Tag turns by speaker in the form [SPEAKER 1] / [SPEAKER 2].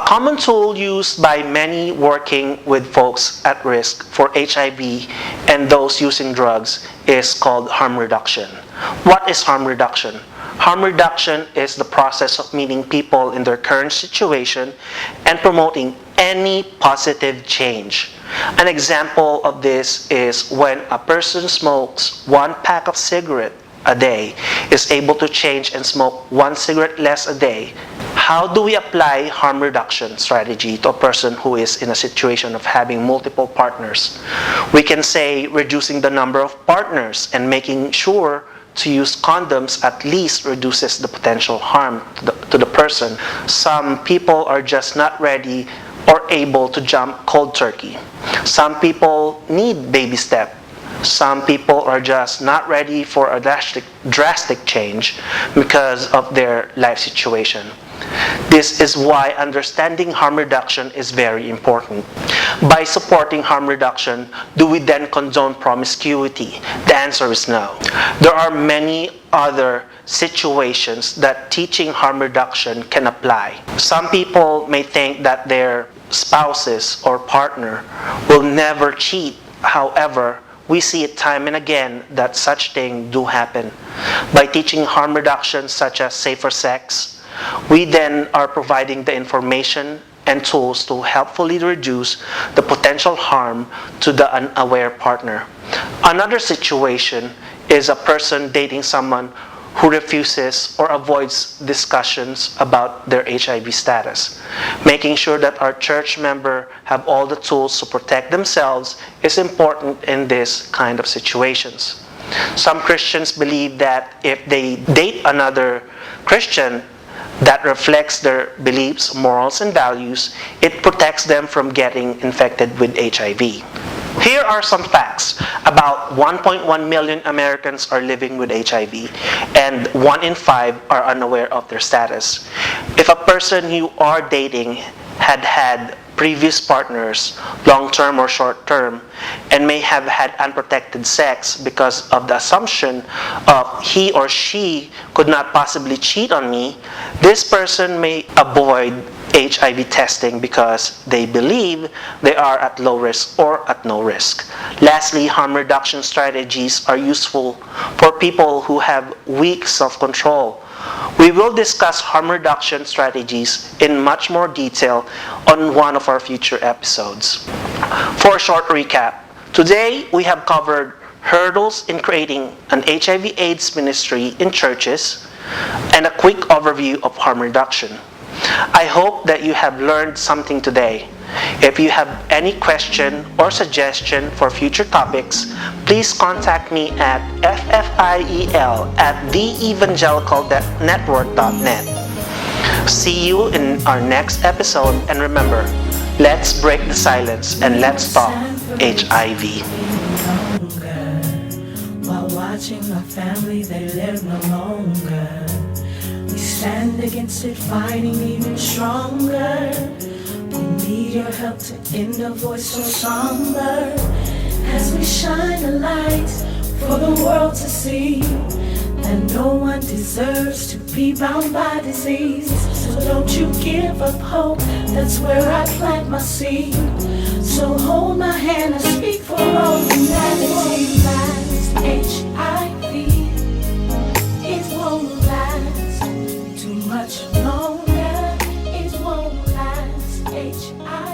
[SPEAKER 1] common tool used by many working with folks at risk for HIV and those using drugs is called harm reduction. What is harm reduction? Harm reduction is the process of meeting people in their current situation and promoting any positive change. An example of this is when a person smokes 1 pack of cigarette a day is able to change and smoke 1 cigarette less a day. How do we apply harm reduction strategy to a person who is in a situation of having multiple partners? We can say reducing the number of partners and making sure to use condoms at least reduces the potential harm to the person. Some people are just not ready or able to jump cold turkey. Some people need baby step. Some people are just not ready for a drastic change because of their life situation. This is why understanding harm reduction is very important. By supporting harm reduction, do we then condone promiscuity? The answer is no. There are many other situations that teaching harm reduction can apply. Some people may think that their spouses or partner will never cheat. However, we see it time and again that such things do happen. By teaching harm reduction such as safer sex, we then are providing the information and tools to helpfully reduce the potential harm to the unaware partner. Another situation is a person dating someone who refuses or avoids discussions about their HIV status. Making sure that our church members have all the tools to protect themselves is important in this kind of situations. Some Christians believe that if they date another Christian that reflects their beliefs, morals, and values, it protects them from getting infected with HIV. Here are some facts. About 1.1 million Americans are living with HIV, and 1 in 5 are unaware of their status. If a person you are dating had previous partners, long-term or short-term, and may have had unprotected sex because of the assumption of he or she could not possibly cheat on me, this person may avoid HIV testing because they believe they are at low risk or at no risk. Lastly, harm reduction strategies are useful for people who have weak self-control. We will discuss harm reduction strategies in much more detail on one of our future episodes. For a short recap, today we have covered hurdles in creating an HIV/AIDS ministry in churches and a quick overview of harm reduction. I hope that you have learned something today. If you have any question or suggestion for future topics, please contact me at ffiel@theevangelicalnetwork.net. See you in our next episode, and remember, let's break the silence and let's talk HIV.
[SPEAKER 2] While watching our family, they live no longer. We stand against it, fighting even stronger. We need your help to end a voice so somber, as we shine a light for the world to see, that no one deserves to be bound by disease. So don't you give up hope, that's where I plant my seed. So hold my hand and speak for all humanity. Last HIV, it won't last too much longer. It won't last HIV.